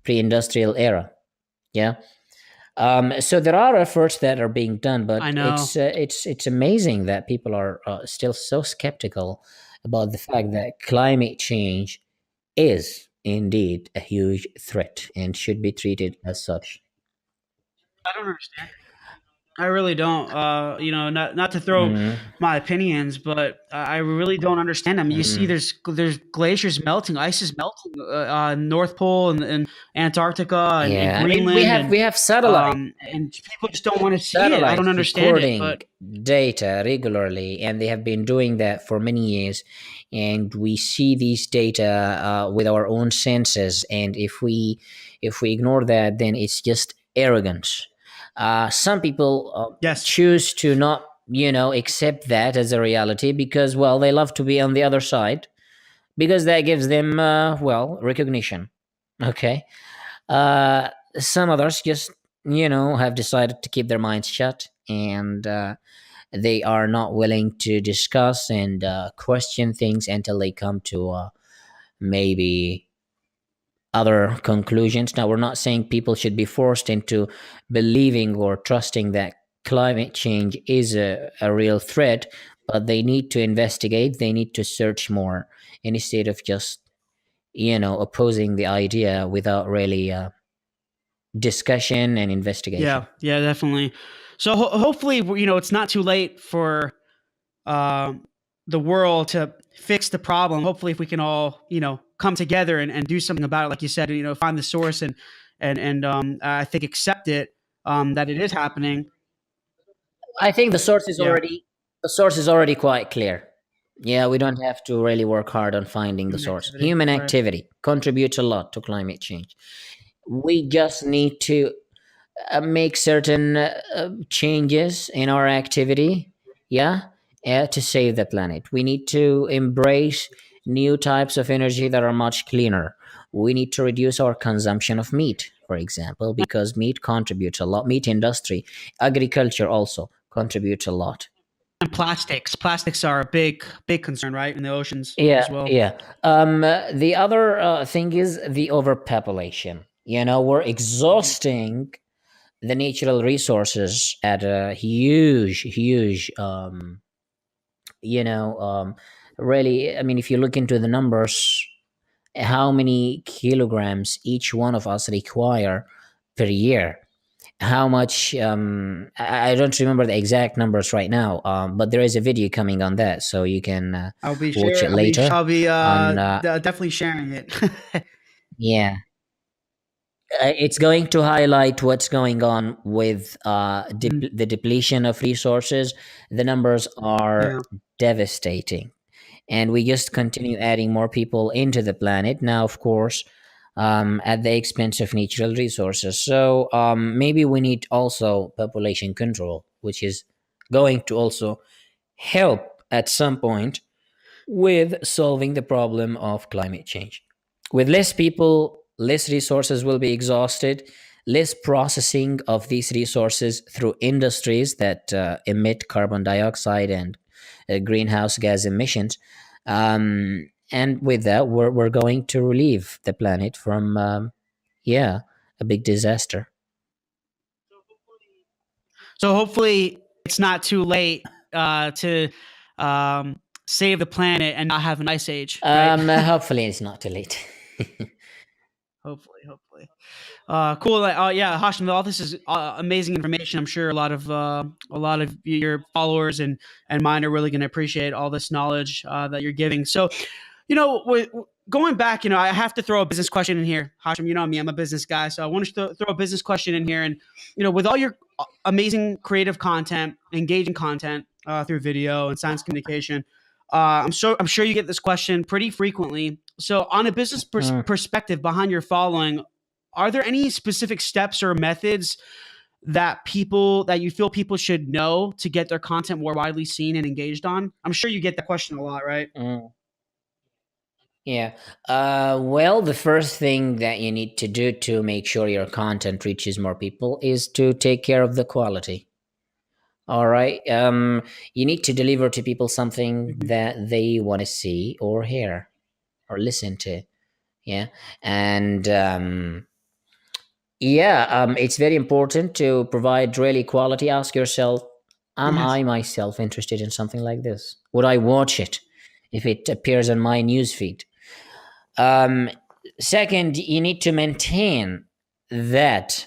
pre-industrial era. Yeah. So there are efforts that are being done, I but know. it's amazing that people are still so skeptical about the fact that climate change is indeed a huge threat and should be treated as such. I don't understand. I really don't. Not to throw Mhm. my opinions, but I really don't understand them. You see, Mhm. there's glaciers melting, ice is melting, North Pole and Antarctica and Yeah, I mean, we Greenland, have and we have satellite people just don't want to see it. I don't satellites understand it, recording but data regularly, and they have been doing that for many years. And we see these data with our own senses, and if we ignore that, then it's just arrogance. Some people yes, choose to not, accept that as a reality because, well, they love to be on the other side because that gives them, well, recognition. Okay. Uh, some others just, have decided to keep their minds shut, and they are not willing to discuss and question things until they come to maybe other conclusions. Now, we're not saying people should be forced into believing or trusting that climate change is a real threat, but they need to investigate, they need to search more instead of just, opposing the idea without really discussion and yeah, investigation. yeah, definitely. So hopefully, it's not too late for um, the world to fix the problem. Hopefully, if we can all, come together and do something about it, like you said, find the source and I think accept it, that it is happening. I think Yeah. the source is already quite clear. Yeah, we don't have to really work hard on finding the Human source. activity. Human Right. activity contributes a lot to climate change. We just need to make certain changes in our activity, yeah, to save the planet. We need to embrace new types of energy that are much cleaner. We need to reduce our consumption of meat, for example, because meat contributes a lot. Meat industry, agriculture also contributes a lot. And plastics are a big concern, right, in the oceans Yeah, as well. yeah. The other thing is the overpopulation. We're exhausting the natural resources at a huge you know really, I mean, if you look into the numbers, how many kilograms each one of us require per year, how much, I don't remember the exact numbers right now, but there is a video coming on that, so you can I'll be watch sure. it later I'll be on. definitely sharing it. Yeah, it's going to highlight what's going on with Mhm. the depletion of resources. The numbers are Yeah. devastating, and we just continue adding more people into the planet now, of course, at the expense of natural resources. So maybe we need also population control, which is going to also help at some point with solving the problem of climate change. With less people, less resources will be exhausted, less processing of these resources through industries that emit carbon dioxide and greenhouse gas emissions. And with that, we're going to relieve the planet from, yeah, a big disaster. So hopefully it's not too late to save the planet and not have an ice age, right? Hopefully, it's not too late. Hopefully. Cool. Yeah, Hashim, all this is amazing information. I'm sure a lot of your followers and mine are really going to appreciate all this knowledge that you're giving. So, going back, I have to throw a business question in here, Hashim. You know me, I'm a business guy, so I want to throw a business question in here. And with all your amazing creative content, engaging content through video and science communication, I'm sure you get this question pretty frequently. So, on a business Mm. perspective, behind your following, are there any specific steps or methods that you feel people should know to get their content more widely seen and engaged on? I'm sure you get that question a lot, right? Mm. Yeah. Well, the first thing that you need to do to make sure your content reaches more people is to take care of the quality. All right. You need to deliver to people something Mhm. that they want to see or hear or listen to. Yeah. And yeah, it's very important to provide really quality. Ask yourself, am Yes. I myself interested in something like this? Would I watch it if it appears on my newsfeed? Um, Second, you need to maintain that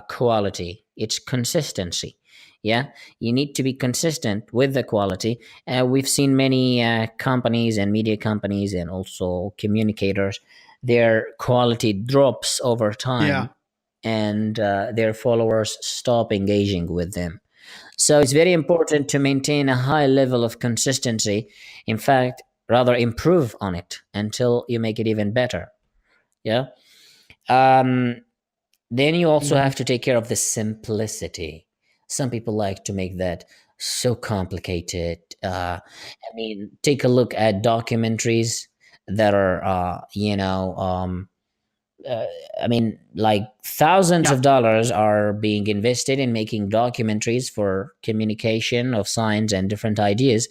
quality, its consistency. Yeah, you need to be consistent with the quality. We've seen many companies and media companies and also communicators, their quality drops over Yeah. time and their followers stop engaging with them. So it's very important to maintain a high level of consistency. In fact, rather improve on it until you make it even better. Yeah. Um, then you also Mhm. have to take care of the simplicity. Some people like to make that so complicated. I mean, take a look at documentaries that are, uh, I mean, like thousands Yeah. of dollars are being invested in making documentaries for communication of science and different ideas.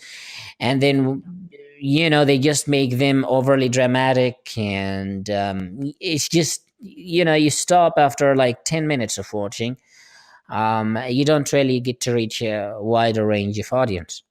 And then, they just make them overly dramatic. And it's just, you stop after like 10 minutes of watching. You don't really get to reach a wider range of audience.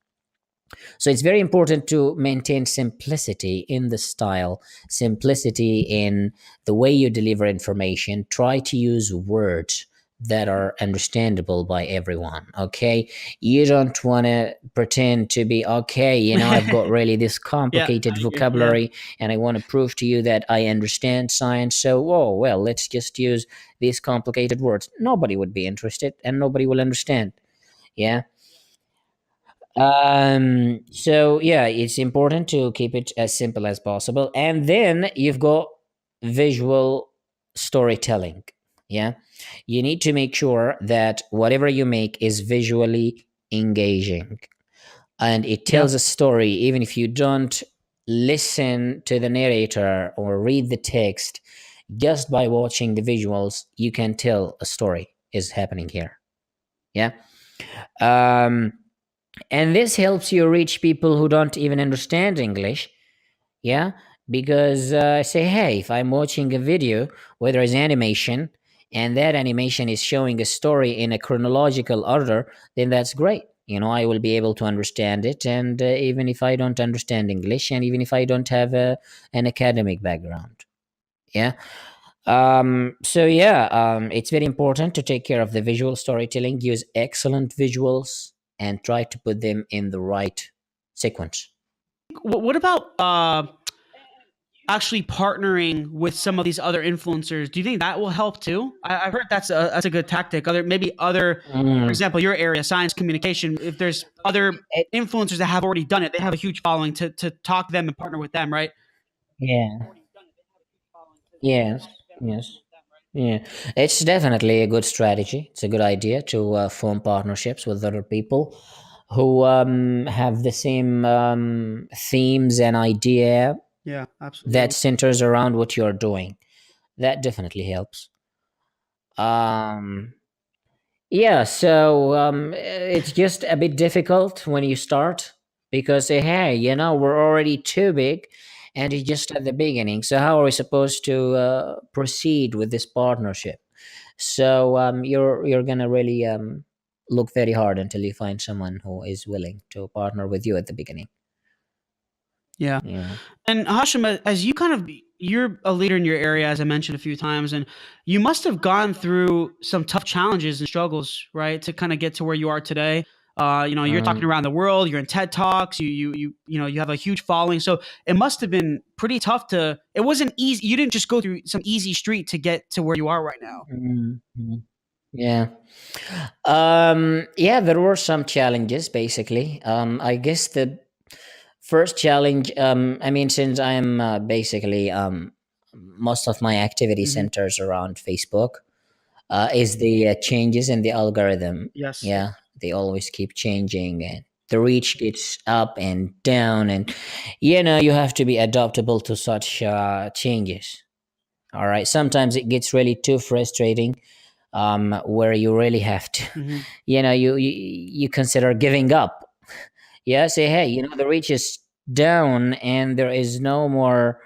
So it's very important to maintain simplicity in the style, simplicity in the way you deliver information. Try to use words that are understandable by everyone. Okay. You don't want to pretend to be, okay, I've got really this Yeah, complicated I agree. Yeah. vocabulary and I want to prove to you that I understand science. So, oh, well, let's just use these complicated words. Nobody would be interested and nobody will understand. Yeah. So yeah, it's important to keep it as simple as possible. And then you've got visual storytelling. Yeah. You need to make sure that whatever you make is visually engaging and it Yeah. tells a story, even if you don't listen to the narrator or read the text. Just by watching the visuals, you can tell a story is happening here. Yeah. Um, and this helps you reach people who don't even understand English. Yeah, because say, hey, if I'm watching a video where there is animation and that animation is showing a story in a chronological order, then that's great. I will be able to understand it, and even if I don't understand English, and even if I don't have an academic background. Yeah. So yeah, it's very important to take care of the visual storytelling. Use excellent visuals and try to put them in the right sequence. What about actually partnering with some of these other influencers? Do you think that will help too? I've heard that's a good tactic. For Mm, example, your area, science communication. If there's other it, influencers that have already done it, they have a huge following to talk to them and partner with them, right? yeah. Yes. Yes. Yeah, it's definitely a good strategy. It's a good idea to form partnerships with other people who have the same themes and idea Yeah, that absolutely. centers around what you're doing. That definitely helps. Um, yeah, so it's just a bit difficult when you start because, hey, we're already too big and it's just at the beginning. So, how are we supposed to proceed with this partnership? So you're gonna really look very hard until you find someone who is willing to partner with you at the beginning. Yeah. Yeah. And Hashim, as you're a leader in your area, as I mentioned a few times, and you must have gone through some tough challenges and struggles, right, to kind of get to where you are today. You're talking Um, around the world. You're in TED Talks. You have a huge following. So it must have been pretty tough to. It wasn't easy. You didn't just go through some easy street to get to where you are right now. mm, yeah. Yeah, there were some challenges basically. I guess the first challenge, I mean, since I'm basically most of my activity Hmm. centers around Facebook, is the changes in the algorithm. Yes. Yeah, they always keep changing, and the reach gets up and down, and you have to be adaptable to such changes. All right, sometimes it gets really too frustrating, where you really have to, Hmm. you consider giving up. Yeah, say, hey, the reach is down, and there is no more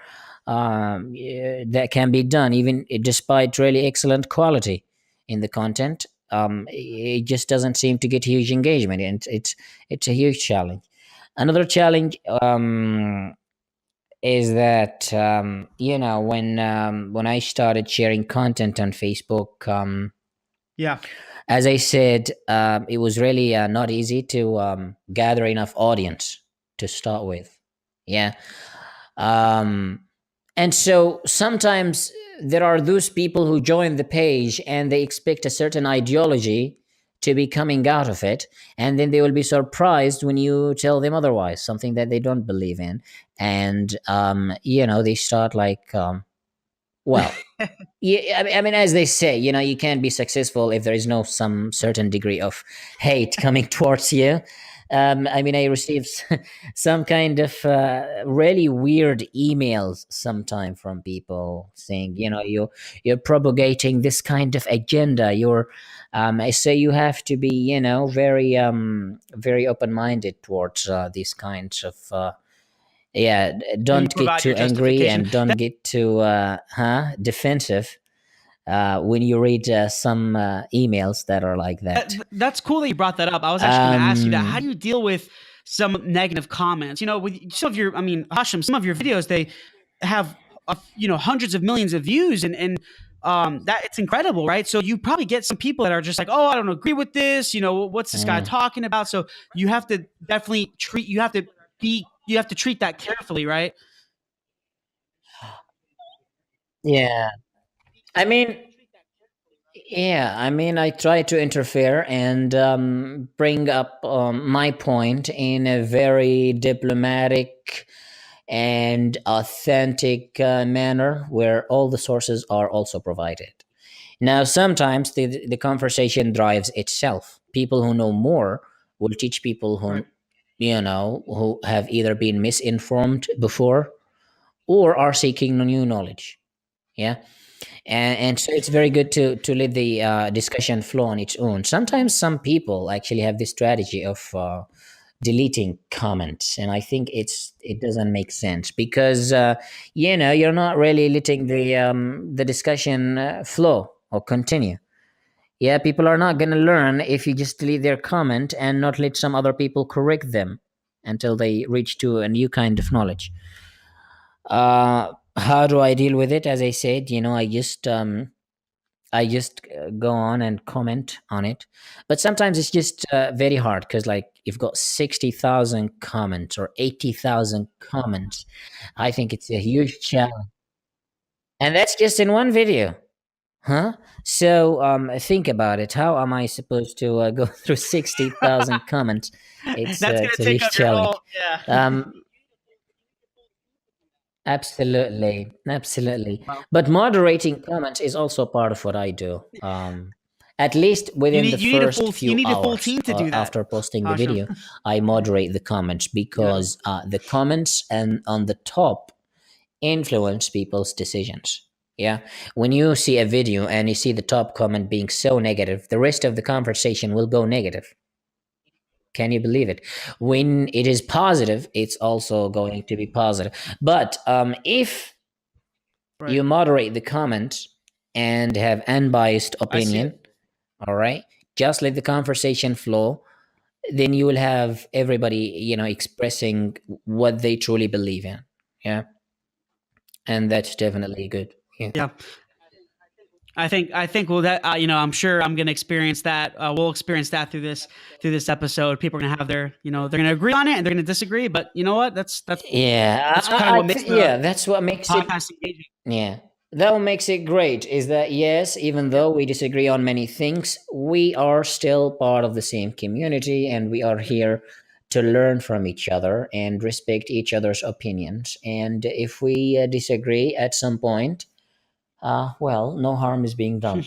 yeah, that can be done, even despite really excellent quality in the content. It just doesn't seem to get huge engagement, and it's a huge challenge. Another challenge is that when I started sharing content on Facebook, Yeah. as I said, it was really not easy to gather enough audience to start with. Yeah. Um, and so sometimes there are those people who join the page and they expect a certain ideology to be coming out of it. And then they will be surprised when you tell them otherwise, something that they don't believe in. And, they start like, well, yeah, I mean, as they say, you can't be successful if there is no some certain degree of hate coming towards you. I mean, I received some kind of really weird emails sometime from people saying, you're propagating this kind of agenda. I say you have to be, very very open minded towards these kinds of. Yeah, And you don't get provide your too angry justification. and don't get too defensive when you read some emails that are like that. That's cool that you brought that up. I was actually going to ask you that. How do Um, you deal with some negative comments? With some of your, I mean, Hashim, some of your videos they have, hundreds of millions of views, and that it's incredible, right? So you probably get some people that are just like, oh, I don't agree with this. What's this guy uh, talking about? So you have to definitely treat. You have to treat that carefully, right? yeah, I mean, yeah, I mean, I try to interfere and bring up my point in a very diplomatic and authentic manner where all the sources are also provided. Now, sometimes the conversation drives itself. People who know more will teach people Right. who have either been misinformed before or are seeking new knowledge. Yeah. And so it's very good to let the discussion flow on its own. Sometimes some people actually have this strategy of deleting comments, and I think it doesn't make sense because you're not really letting the discussion flow or continue. Yeah, people are not going to learn if you just delete their comment and not let some other people correct them until they reach to a new kind of knowledge. How do I deal with it? As I said, I just go on and comment on it, but sometimes it's just very hard because like you've got 60,000 comments or 80,000 comments. I think it's a huge challenge, and that's just in one video. Huh? So think about it. How am I supposed to go through 60,000 comments? That's gonna It's a take huge up your challenge. whole, yeah. Um, Absolutely, absolutely. Wow. But moderating comments is also part of what I do. At least within the first You few need a full hours team to do that, after posting the Hashem. video, I moderate the comments Yeah. because the comments and on the top influence people's decisions. Yeah. When you see a video and you see the top comment being so negative, the rest of the conversation will go negative. Can you believe it? When it is positive, it's also going to be positive. But if Right. you moderate the comments and have unbiased I see opinion, it. all right, just let the conversation flow, then you will have everybody, expressing what they truly believe in. Yeah. And that's definitely good. Yeah. Yeah. I think well that I'm sure I'm gonna experience that. We'll experience that through this episode. People are gonna have their they're gonna agree on it and they're gonna disagree. But you know what? Yeah. That's kind of what makes the Yeah, that's what makes it. podcast engaging. Yeah. That what makes it great is that, yes, even Yeah. though we disagree on many things, we are still part of the same community and we are here to learn from each other and respect each other's opinions. And if we disagree at some point, well, no harm is being done.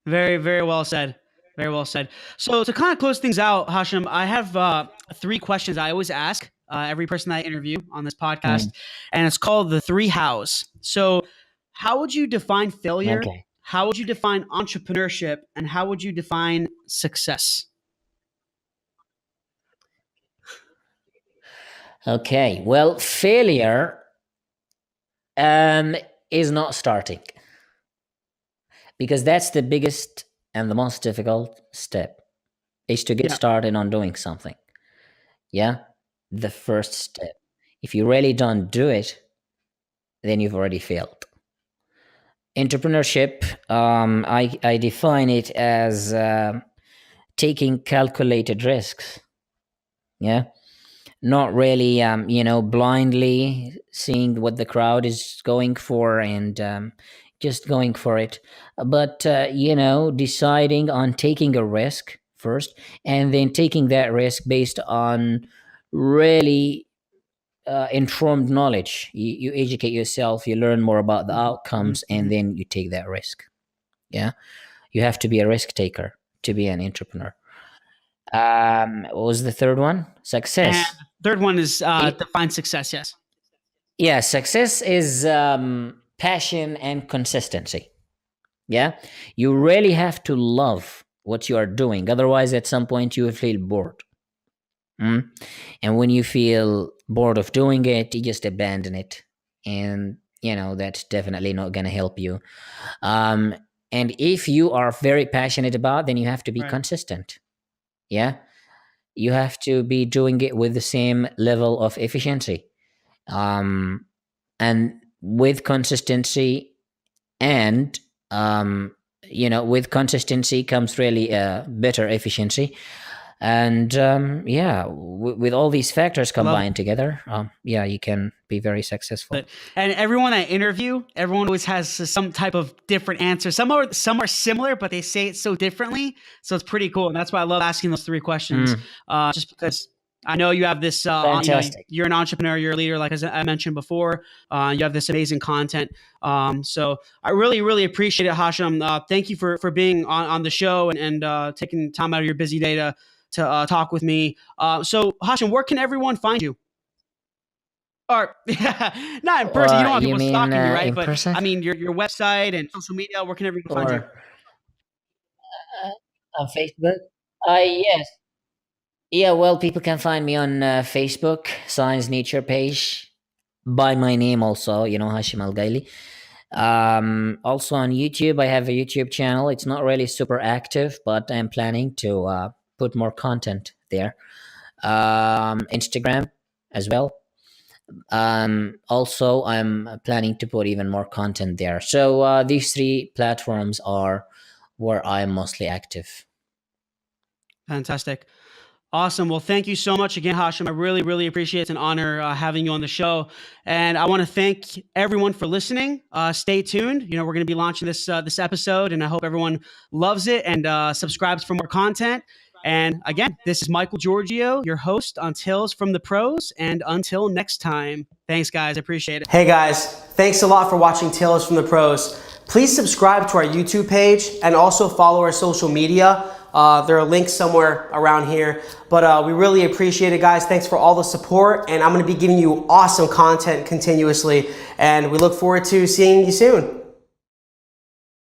Very, very well said. Very well said. So to kind of close things out, Hashem, I have three questions I always ask every person I interview on this podcast, Mm, and it's called the three hows. So, how would you define failure? okay. How would you define entrepreneurship? And how would you define success? Okay. Well, failure um, is not starting because that's the biggest and the most difficult step is to get Yeah. started on doing something. Yeah, the first step. If you really don't do it, then you've already failed. Entrepreneurship, I define it as taking calculated risks. Yeah, not really, blindly seeing what the crowd is going for and just going for it, but deciding on taking a risk first, and then taking that risk based on really informed knowledge. You educate yourself, you learn more about the Mhm, mhm, outcomes, and mhm. then you take that risk. Yeah, you have to be a risk taker to be an entrepreneur. What was the third one? And Success. the third one is It, define success. Yes. yeah, success is passion and consistency. Yeah, you really have to love what you are doing. Otherwise, at some point, you will feel bored. Mm? And when you feel bored of doing it, you just abandon it. And, that's definitely not going to help you. Um, and if you are very passionate about, then you have to be Right. consistent. Yeah. You have to be doing it with the same level of efficiency. Um, and with consistency and, with consistency comes really better efficiency. And yeah, with all these factors I love combined together, yeah, you can be very successful. it. And everyone I interview, everyone always has some type of different answer. Some are similar, but they say it so differently. So it's pretty cool, and that's why I love asking those three questions. Mm, Just because I know you have this, fantastic. you're an entrepreneur, you're a leader, like as I mentioned before. You have this amazing content. So I really, really appreciate it, Hashem. Thank you for being on the show and taking time out of your busy day to. To talk with me. So Hashem, where can everyone find you? Or not in person. You don't want You people mean stalking you, right? in But person I mean, your website and social media. Where can everyone find you? or on Facebook? Yes. Yeah, well, people can find me on Facebook, Science Nature page, by my name also, Hashem Al Ghaili. Also on YouTube, I have a YouTube channel. It's not really super active, but I'm planning to put more content there. Instagram as well. Also, I'm planning to put even more content there. So these three platforms are where I'm mostly active. Fantastic. Awesome. Well, thank you so much again, Hashem. I really, really appreciate it. It's an honor having you on the show. And I want to thank everyone for listening. Stay tuned. We're going to be launching this episode, and I hope everyone loves it and subscribes for more content. And again, this is Michael Giorgio, your host on Tales from the Pros. And until next time, thanks, guys. I appreciate it. Hey, guys. Thanks a lot for watching Tales from the Pros. Please subscribe to our YouTube page and also follow our social media. There are links somewhere around here, but we really appreciate it, guys. Thanks for all the support, and I'm going to be giving you awesome content continuously, and we look forward to seeing you soon.